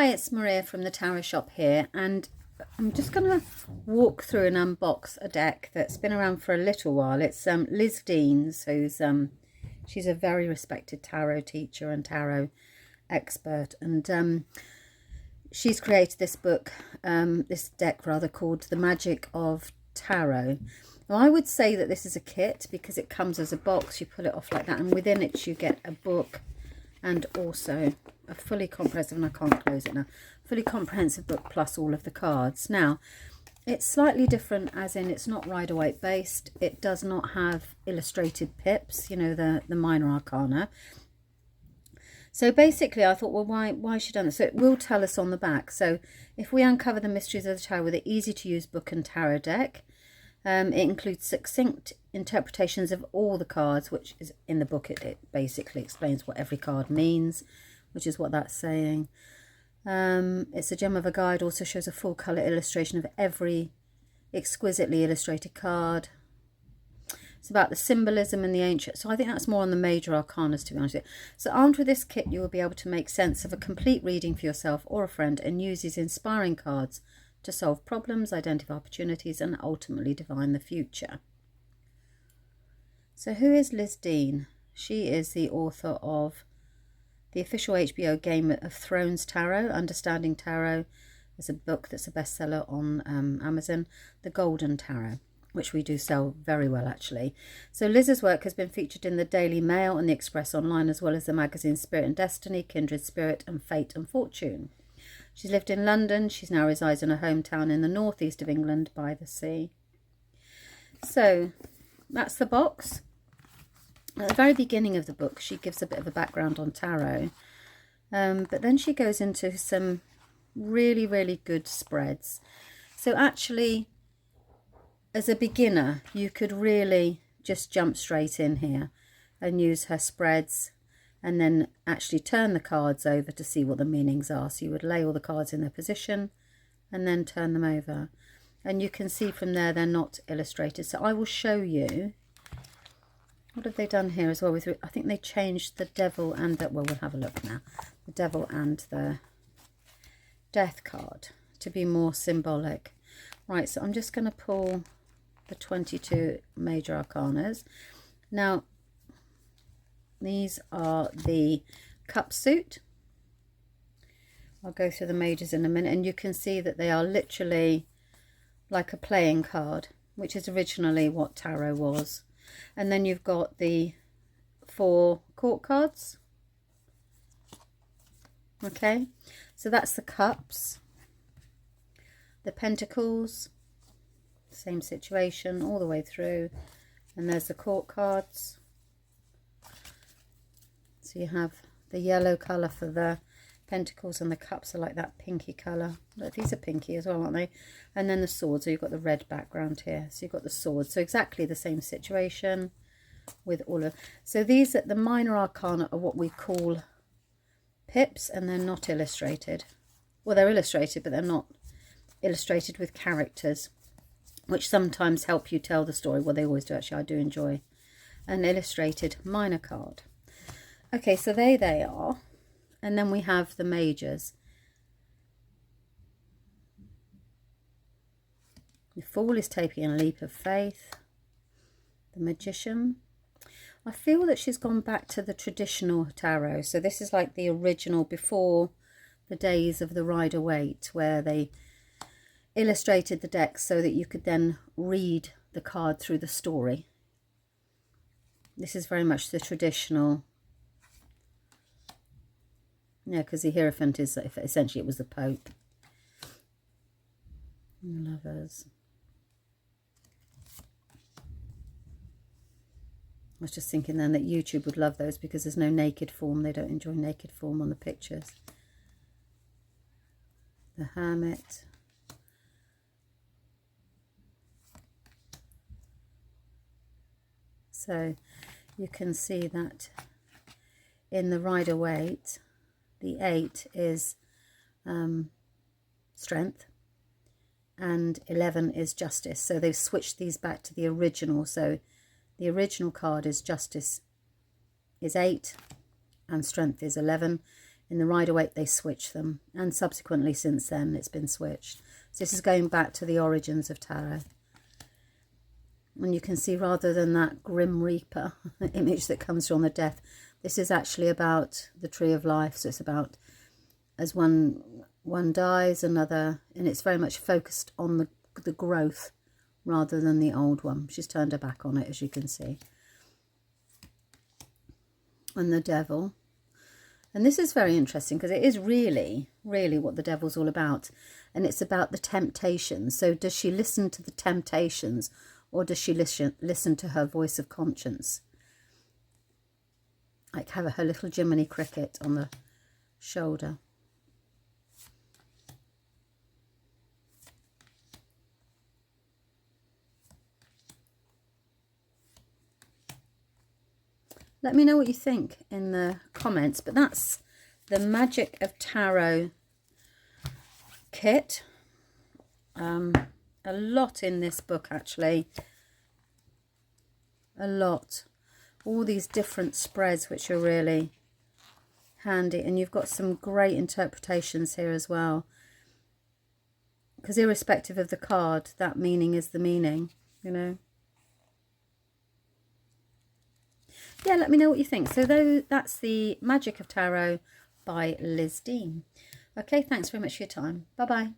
Hi, it's Maria from the Tarot Shop here, and I'm just going to walk through and unbox a deck that's been around for a little while. It's Liz Dean's, who's she's a very respected tarot teacher and tarot expert, and she's created this book, this deck rather, called The Magic of Tarot. Now, I would say that this is a kit because it comes as a box. You pull it off like that, and within it you get a book and also a fully comprehensive, and I can't close it now, fully comprehensive book plus all of the cards. Now, it's slightly different, as in it's not Rider-Waite based. It does not have illustrated pips, you know, the minor arcana. So basically I thought, well, why has she done this? So it will tell us on the back. So if we uncover the mysteries of the tarot with an easy to use book and tarot deck, it includes succinct interpretations of all the cards, which is in the book. It basically explains what every card means, which is what that's saying. It's a gem of a guide, also shows a full colour illustration of every exquisitely illustrated card. It's about the symbolism and the ancient. So I think that's more on the major arcanas, to be honest with you. So armed with this kit, you will be able to make sense of a complete reading for yourself or a friend and use these inspiring cards to solve problems, identify opportunities, and ultimately divine the future. So who is Liz Dean? She is the author of the official HBO Game of Thrones Tarot, Understanding Tarot. There's a book that's a bestseller on Amazon, The Golden Tarot, which we do sell very well, actually. So Liz's work has been featured in the Daily Mail and the Express Online, as well as the magazines Spirit and Destiny, Kindred Spirit, and Fate and Fortune. She's lived in London. She's now resides in her hometown in the northeast of England by the sea. So that's the box. At the very beginning of the book, she gives a bit of a background on tarot. But then she goes into some really, really good spreads. So actually, as a beginner, you could really just jump straight in here and use her spreads, and then actually turn the cards over to see what the meanings are. So you would lay all the cards in their position and then turn them over. And you can see from there they're not illustrated. So I will show you. What have they done here as well? With, I think they changed the devil and the, well, we'll have a look now. The devil and the death card to be more symbolic. Right, so I'm just going to pull the 22 major arcanas. Now, these are the cup suit. I'll go through the majors in a minute, and you can see that they are literally like a playing card, which is originally what tarot was. And then you've got the 4 court cards. Okay, so that's the cups. The pentacles, same situation all the way through. And there's the court cards. So you have the yellow colour for the pentacles, and the cups are like that pinky colour. Look, these are pinky as well, aren't they? And then the swords, so you've got the red background here. So you've got the swords. So exactly the same situation with all of... So these, the minor arcana, are what we call pips, and they're not illustrated. Well, they're illustrated, but they're not illustrated with characters, which sometimes help you tell the story. Well, they always do, actually. I do enjoy an illustrated minor card. Okay, so they are. And then we have the majors. The Fool is taking a leap of faith. The Magician. I feel that she's gone back to the traditional tarot. So this is like the original, before the days of the Rider-Waite, where they illustrated the deck so that you could then read the card through the story. This is very much the traditional. Yeah, because the Hierophant is, essentially, it was the Pope. Lovers. I was just thinking then that YouTube would love those because there's no naked form. They don't enjoy naked form on the pictures. The Hermit. So you can see that in the Rider-Waite, the 8 is strength and 11 is justice. So they've switched these back to the original. So the original card is justice is 8 and strength is 11. In the Rider-Waite they switch them, and subsequently since then it's been switched. So this is going back to the origins of tarot. And you can see, rather than that Grim Reaper image that comes from the death, this is actually about the Tree of Life. So it's about, as one dies, another, and it's very much focused on the growth rather than the old one. She's turned her back on it, as you can see. And the Devil. And this is very interesting because it is really, really what the Devil's all about. And it's about the temptations. So does she listen to the temptations, or does she listen to her voice of conscience? Like have her little Jiminy Cricket on the shoulder. Let me know what you think in the comments. But that's the Magic of Tarot kit. A lot in this book, actually. A lot. All these different spreads, which are really handy. And you've got some great interpretations here as well. Because irrespective of the card, that meaning is the meaning, you know. Yeah, let me know what you think. So that's the Magic of Tarot by Liz Dean. Okay, thanks very much for your time. Bye-bye.